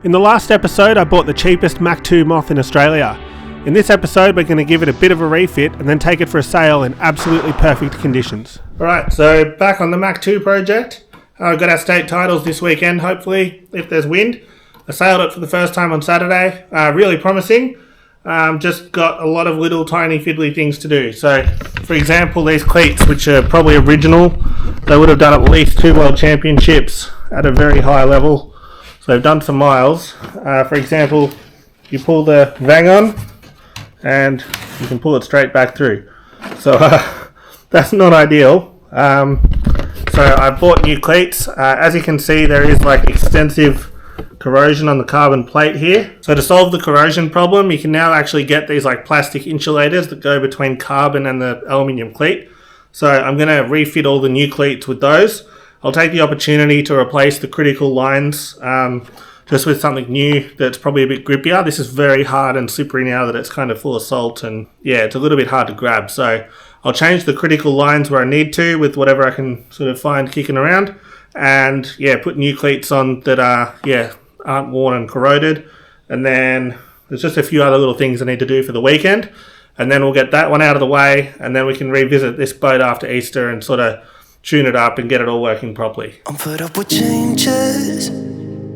In the last episode, I bought the cheapest Mach 2 Moth in Australia. In this episode, we're going to give it a bit of a refit and then take it for a sail in absolutely perfect conditions. Alright, so back on the Mach 2 project. I've got our state titles this weekend, hopefully, if there's wind. I sailed it for the first time on Saturday. Really promising. Just got a lot of little tiny fiddly things to do. So, for example, these cleats, which are probably original, they would have done at least 2 world championships at a very high level. So I've done some miles. For example, you pull the vang on and you can pull it straight back through. So that's not ideal. So I bought new cleats. As you can see, there is like extensive corrosion on the carbon plate here. So to solve the corrosion problem, you can now actually get these like plastic insulators that go between carbon and the aluminium cleat. So I'm going to refit all the new cleats with those. I'll take the opportunity to replace the critical lines just with something new that's probably a bit grippier. This is very hard and slippery now that it's kind of full of salt, and yeah, it's a little bit hard to grab. So I'll change the critical lines where I need to with whatever I can sort of find kicking around, and yeah, put new cleats on that aren't worn and corroded. And then there's just a few other little things I need to do for the weekend, and then we'll get that one out of the way, and then we can revisit this boat after Easter and sort of tune it up and get it all working properly. I'm fed up with changes.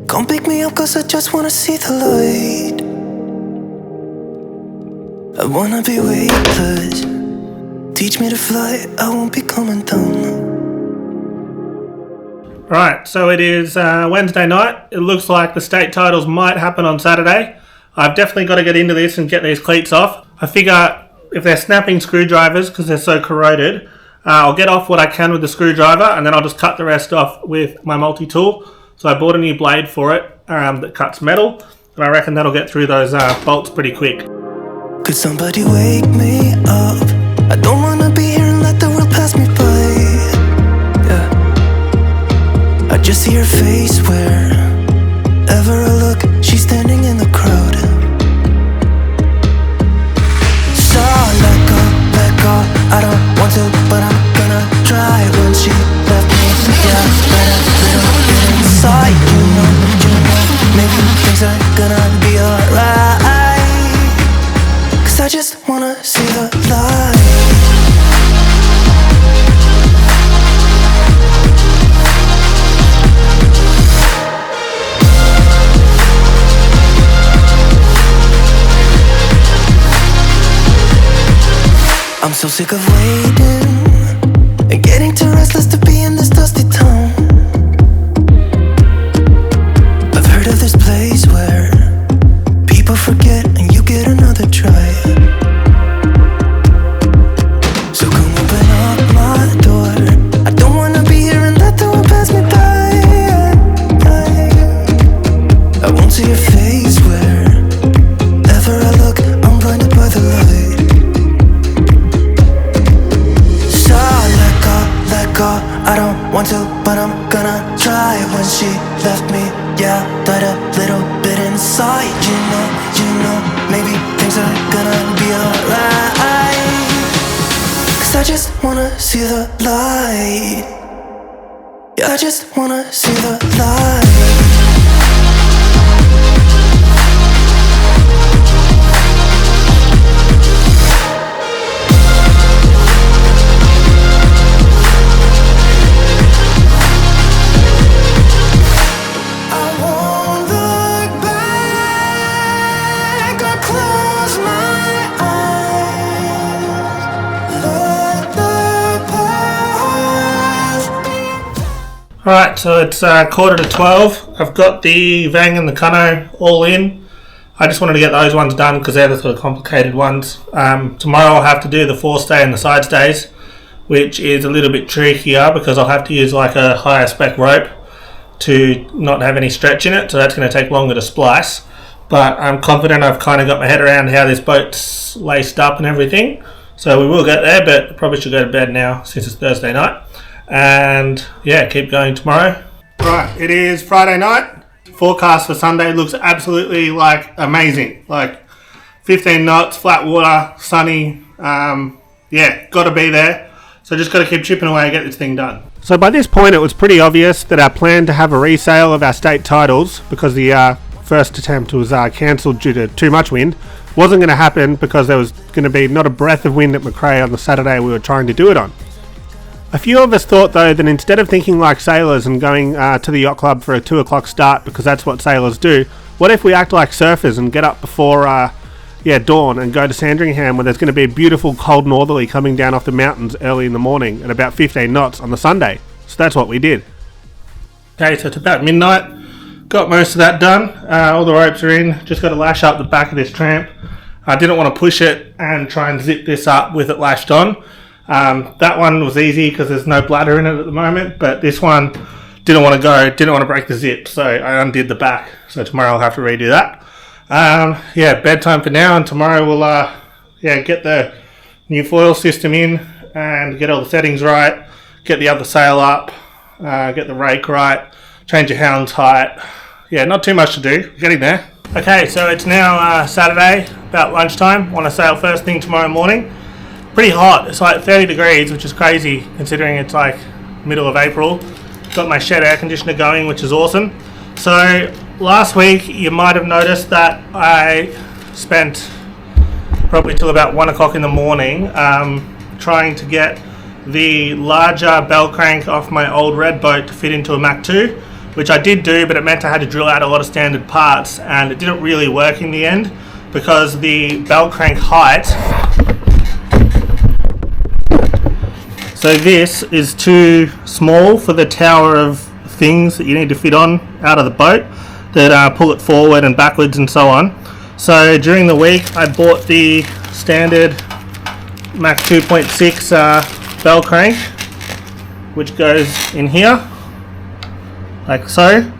Come pick me up cause I just wanna see the light. I wanna be weightless. Teach me to fly, I won't be coming down. Right, so it is Wednesday night. It looks like the state titles might happen on Saturday. I've definitely got to get into this and get these cleats off. I figure if they're snapping screwdrivers because they're so corroded, I'll get off what I can with the screwdriver, and then I'll just cut the rest off with my multi-tool. So I bought a new blade for it that cuts metal, and I reckon that'll get through those bolts pretty quick. Could somebody wake me up? I don't wanna be here and let the world pass me by. Yeah. I just see her face wherever I look. She's standing in the crowd. So let go, I don't want to, but I'm gonna try. When she left me, yeah, let a little bit inside. You know, maybe things are gonna be alright. Cause I just wanna see the light. I'm so sick of waiting and getting too restless to be in this dusty town. I've heard of this place where people forget and you get another try. So come open up my door. I don't wanna be here and let the world pass me by. I won't see your face wherever I look. I'm blinded by the light. I don't want to, but I'm gonna try. When she left me, yeah, died a little bit inside. You know, maybe things are gonna be alright. Cause I just wanna see the light. Yeah, I just wanna see the light. Alright, so it's 11:45. I've got the vang and the cano all in. I just wanted to get those ones done because they're the sort of complicated ones. Tomorrow I'll have to do the forestay and the side stays, which is a little bit trickier because I'll have to use like a higher spec rope to not have any stretch in it, so that's going to take longer to splice. But I'm confident I've kind of got my head around how this boat's laced up and everything, so we will get there, but probably should go to bed now since it's Thursday night. And yeah, keep going tomorrow. Right, it is Friday night. Forecast for Sunday looks absolutely like amazing. Like 15 knots, flat water, sunny. Yeah, got to be there. So just got to keep chipping away and get this thing done. So by this point it was pretty obvious that our plan to have a resale of our state titles, because the first attempt was cancelled due to too much wind. Wasn't going to happen because there was going to be not a breath of wind at Macrae on the Saturday we were trying to do it on. A few of us thought though that instead of thinking like sailors and going to the yacht club for a 2 o'clock start because that's what sailors do, what if we act like surfers and get up before dawn and go to Sandringham where there's going to be a beautiful cold northerly coming down off the mountains early in the morning at about 15 knots on the Sunday. So that's what we did. Okay, so it's about midnight. Got most of that done. All the ropes are in. Just got to lash up the back of this tramp. I didn't want to push it and try and zip this up with it lashed on. That one was easy because there's no bladder in it at the moment, but this one didn't want to break the zip, so I undid the back. So tomorrow I'll have to redo that. Bedtime for now, and tomorrow we'll get the new foil system in and get all the settings right, get the other sail up, get the rake right, change your hound's height. Yeah, not too much to do. Getting there. Okay, so it's now Saturday, about lunchtime. Want to sail first thing tomorrow morning. Pretty hot. It's like 30 degrees, which is crazy considering it's like middle of April. Got my shed air conditioner going, which is awesome. So last week you might have noticed that I spent probably till about 1 o'clock in the morning trying to get the larger bell crank off my old red boat to fit into a Mach 2, which I did do, but it meant I had to drill out a lot of standard parts, and it didn't really work in the end because the bell crank height, so this is too small for the tower of things that you need to fit on out of the boat that pull it forward and backwards and so on. So during the week I bought the standard Mach 2.6 bell crank, which goes in here like so,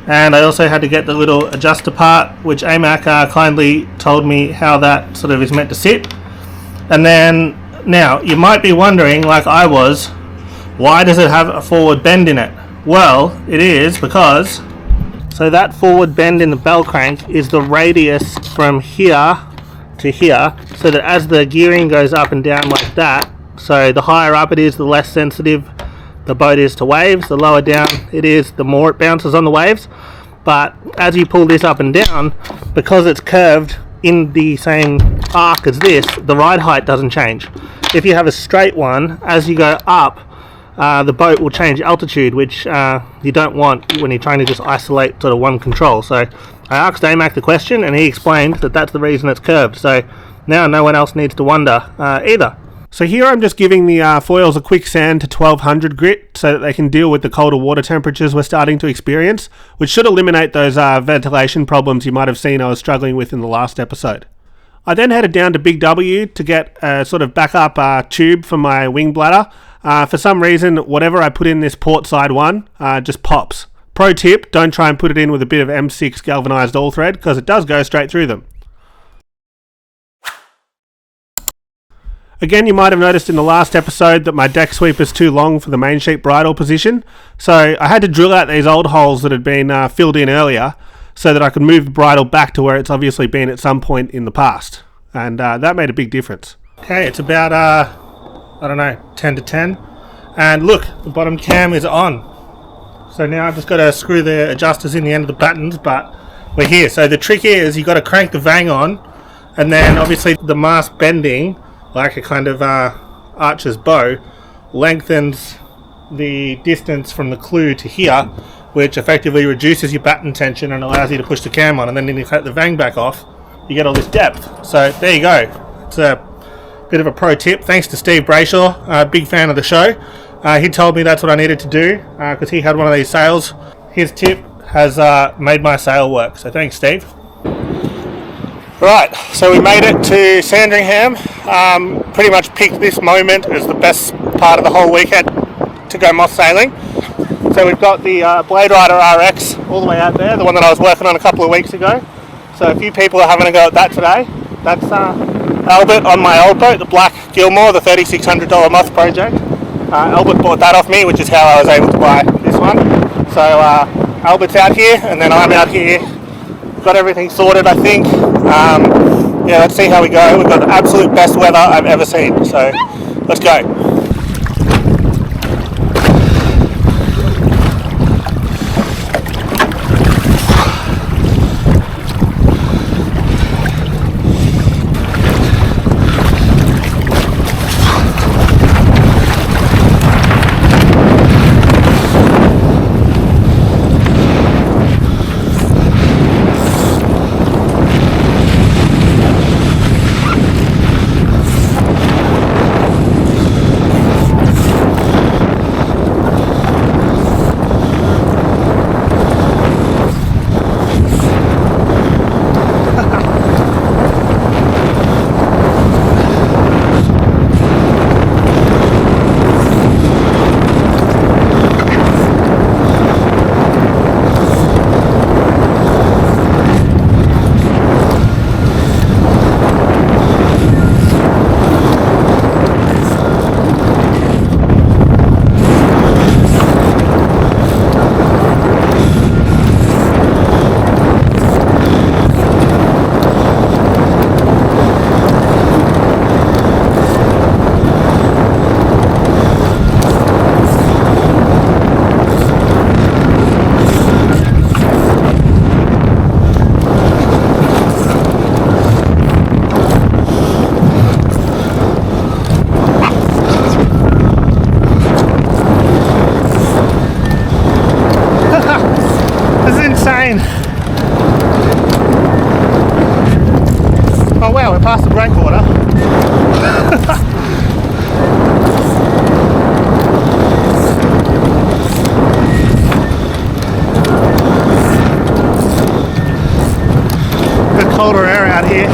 and I also had to get the little adjuster part, which AMAC kindly told me how that sort of is meant to sit. And then now you might be wondering, like I was, why does it have a forward bend in it? Well, it is because that forward bend in the bell crank is the radius from here to here, so that as the gearing goes up and down like that, so the higher up it is, the less sensitive the boat is to waves. The lower down it is, the more it bounces on the waves. But as you pull this up and down, because it's curved in the same arc as this, the ride height doesn't change. If you have a straight one, as you go up, the boat will change altitude, which you don't want when you're trying to just isolate sort of one control. So I asked AMAC the question, and he explained that that's the reason it's curved. So now no one else needs to wonder either. So here I'm just giving the foils a quick sand to 1200 grit so that they can deal with the colder water temperatures we're starting to experience, which should eliminate those ventilation problems you might have seen I was struggling with in the last episode. I then headed down to Big W to get a sort of backup tube for my wing bladder. For some reason, whatever I put in this port side one just pops. Pro tip, don't try and put it in with a bit of M6 galvanized all thread because it does go straight through them. Again, you might have noticed in the last episode that my deck sweep is too long for the main sheet bridle position, so I had to drill out these old holes that had been filled in earlier so that I could move the bridle back to where it's obviously been at some point in the past, and that made a big difference. Okay, it's about, 10 to 10, and look, the bottom cam is on. So now I've just got to screw the adjusters in the end of the buttons, but we're here. So the trick is you've got to crank the vang on, and then obviously the mast bending, like a kind of archer's bow, lengthens the distance from the clew to here, which effectively reduces your batten tension and allows you to push the cam on, and then when you cut the vang back off, you get all this depth. So there you go. It's a bit of a pro tip, thanks to Steve Brayshaw, big fan of the show. He told me that's what I needed to do because he had one of these sails. His tip has made my sail work, so thanks Steve. Right, so we made it to Sandringham. Pretty much picked this moment as the best part of the whole weekend to go moth sailing. So we've got the Blade Rider RX all the way out there, the one that I was working on a couple of weeks ago. So a few people are having a go at that today. That's Albert on my old boat, the Black Gilmore, the $3,600 moth project. Albert bought that off me, which is how I was able to buy this one. So Albert's out here, and then I'm out here. Got everything sorted, I think. Yeah, let's see how we go. We've got the absolute best weather I've ever seen, so let's go. past the breakwater. Bit colder air out here.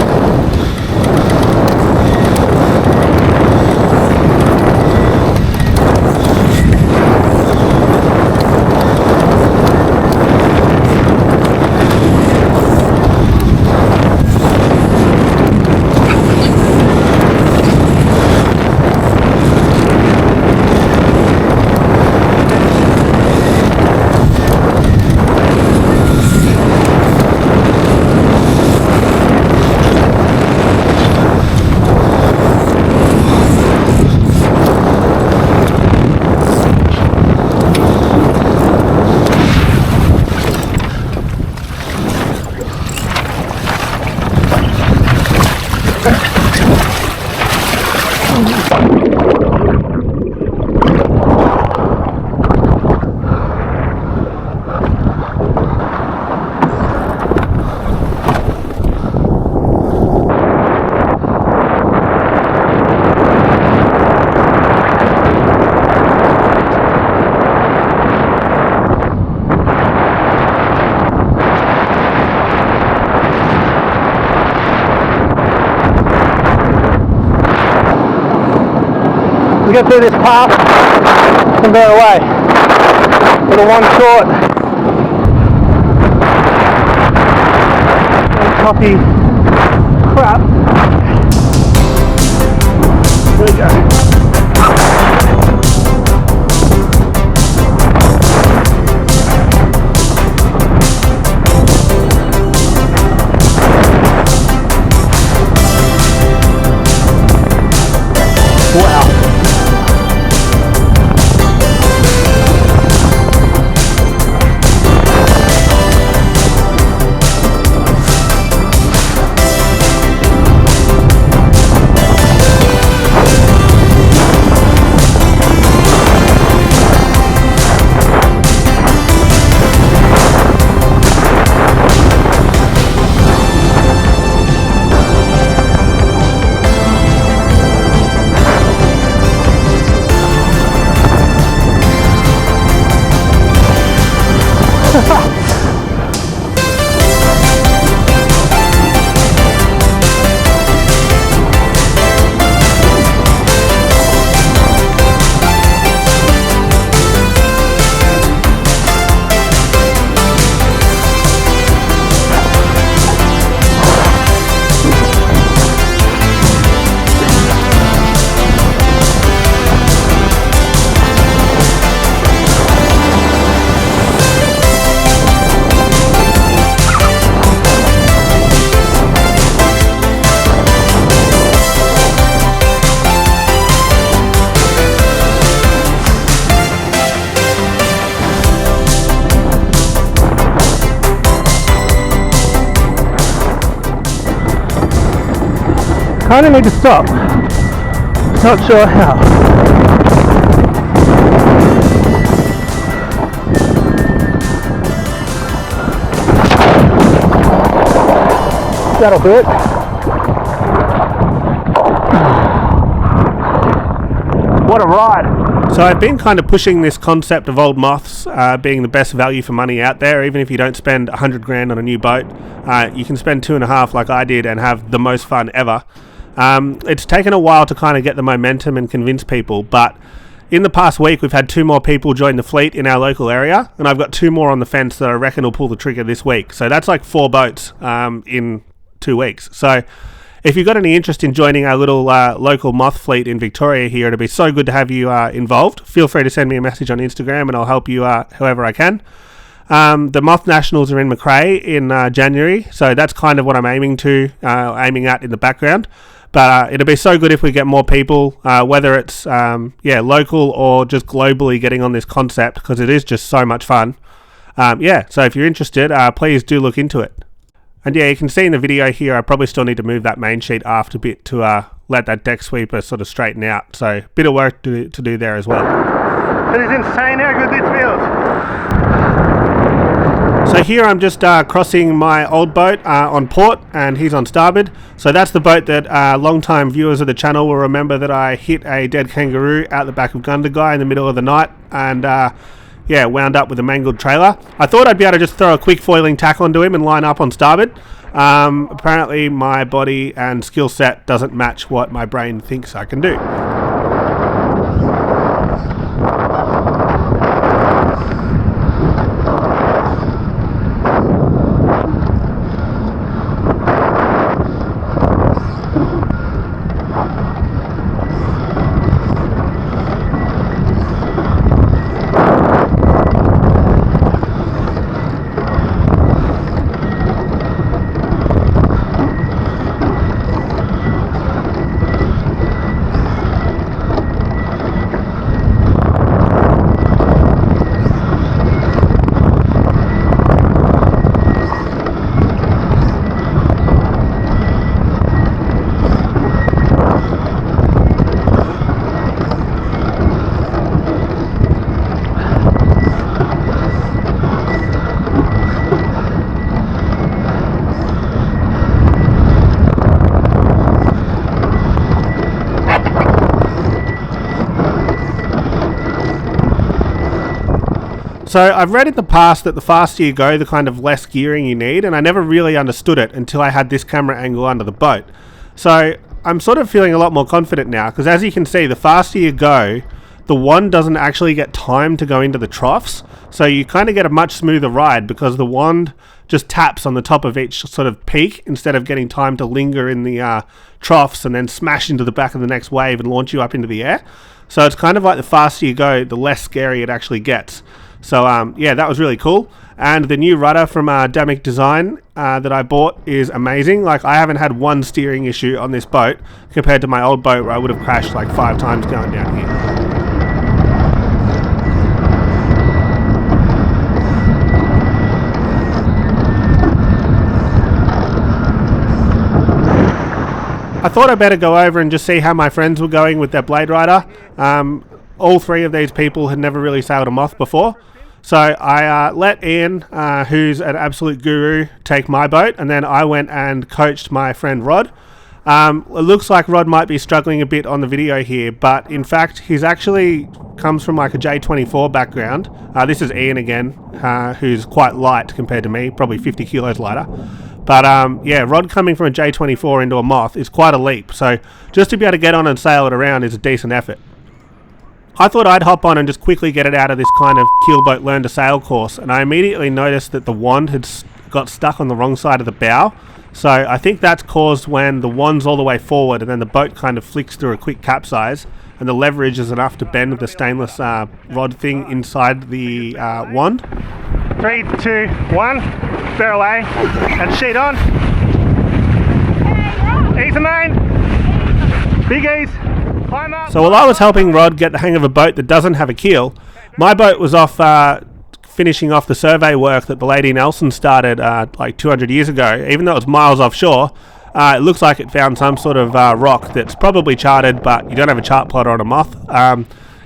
We get through this path and go away. Little one short. Coffee crap. There we go. Wow. Kind of need to stop. Not sure how. That'll hurt. What a ride. So I've been kind of pushing this concept of old moths being the best value for money out there. Even if you don't spend 100 grand on a new boat, you can spend 2.5 like I did and have the most fun ever. It's taken a while to kind of get the momentum and convince people, but in the past week we've had 2 more people join the fleet in our local area, and I've got 2 more on the fence that I reckon will pull the trigger this week. So that's like 4 boats in 2 weeks. So if you've got any interest in joining our little local moth fleet in Victoria here, it'd be so good to have you involved. Feel free to send me a message on Instagram and I'll help you however I can. The Moth Nationals are in Macrae in January, so that's kind of what I'm aiming at in the background. But it'd be so good if we get more people, whether it's local or just globally getting on this concept, because it is just so much fun. So if you're interested, please do look into it. And yeah, you can see in the video here, I probably still need to move that main sheet aft a bit to let that deck sweeper sort of straighten out. So a bit of work to do there as well. It is insane how good this feels. So here I'm just crossing my old boat on port, and he's on starboard. So that's the boat that long-time viewers of the channel will remember that I hit a dead kangaroo out the back of Gundagai in the middle of the night, and yeah, wound up with a mangled trailer. I thought I'd be able to just throw a quick foiling tack onto him and line up on starboard. Apparently my body and skill set doesn't match what my brain thinks I can do. So I've read in the past that the faster you go, the kind of less gearing you need, and I never really understood it until I had this camera angle under the boat. So I'm sort of feeling a lot more confident now, because as you can see, the faster you go, the wand doesn't actually get time to go into the troughs, so you kind of get a much smoother ride because the wand just taps on the top of each sort of peak instead of getting time to linger in the troughs and then smash into the back of the next wave and launch you up into the air. So it's kind of like the faster you go, the less scary it actually gets. So yeah, that was really cool. And the new rudder from Damic Design that I bought is amazing. Like, I haven't had one steering issue on this boat compared to my old boat where I would have crashed like 5 times going down here. I thought I'd better go over and just see how my friends were going with their Blade Rider. All 3 of these people had never really sailed a Moth before. So I let Ian, who's an absolute guru, take my boat, and then I went and coached my friend Rod. It looks like Rod might be struggling a bit on the video here, but in fact he's actually comes from like a J24 background. This is Ian again, who's quite light compared to me, probably 50 kilos lighter. But yeah, Rod coming from a J24 into a Moth is quite a leap, so just to be able to get on and sail it around is a decent effort. I thought I'd hop on and just quickly get it out of this kind of keelboat learn to sail course, and I immediately noticed that the wand had got stuck on the wrong side of the bow. So I think that's caused when the wand's all the way forward and then the boat kind of flicks through a quick capsize, and the leverage is enough to bend the stainless rod thing inside the wand. 3, 2, 1, bear away, and sheet on. Ease the main, big ease. So while I was helping Rod get the hang of a boat that doesn't have a keel, my boat was off finishing off the survey work that the Lady Nelson started like 200 years ago. Even though it was miles offshore, it looks like it found some sort of rock that's probably charted, but you don't have a chart plotter on a Moth.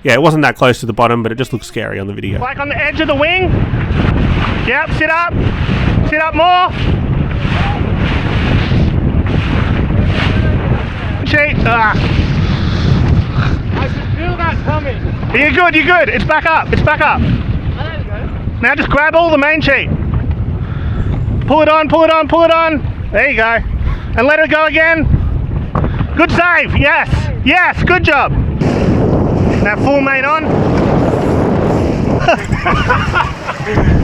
Yeah, it wasn't that close to the bottom, but it just looks scary on the video. Like on the edge of the wing. Yep, sit up more. Cheat. I can feel that coming. You're good. It's back up. Oh, there we go. Now just grab all the main sheet. Pull it on. There you go. And let it go again. Good save. Yes, good job. Now full main on.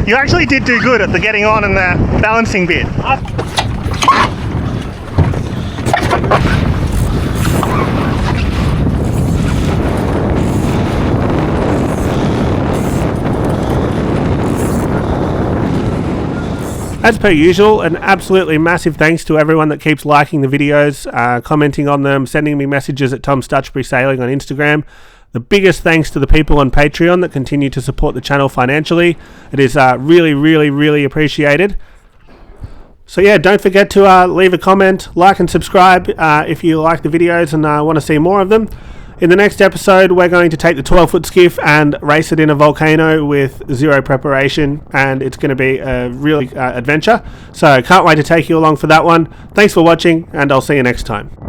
You actually did do good at the getting on and the balancing bit. As per usual, an absolutely massive thanks to everyone that keeps liking the videos, commenting on them, sending me messages at Tom Stutchbury Sailing on Instagram. The biggest thanks to the people on Patreon that continue to support the channel financially. It is really, really, really appreciated. So yeah, don't forget to leave a comment, like and subscribe if you like the videos and want to see more of them. In the next episode, we're going to take the 12-foot skiff and race it in a volcano with zero preparation, and it's going to be a real adventure. So can't wait to take you along for that one. Thanks for watching, and I'll see you next time.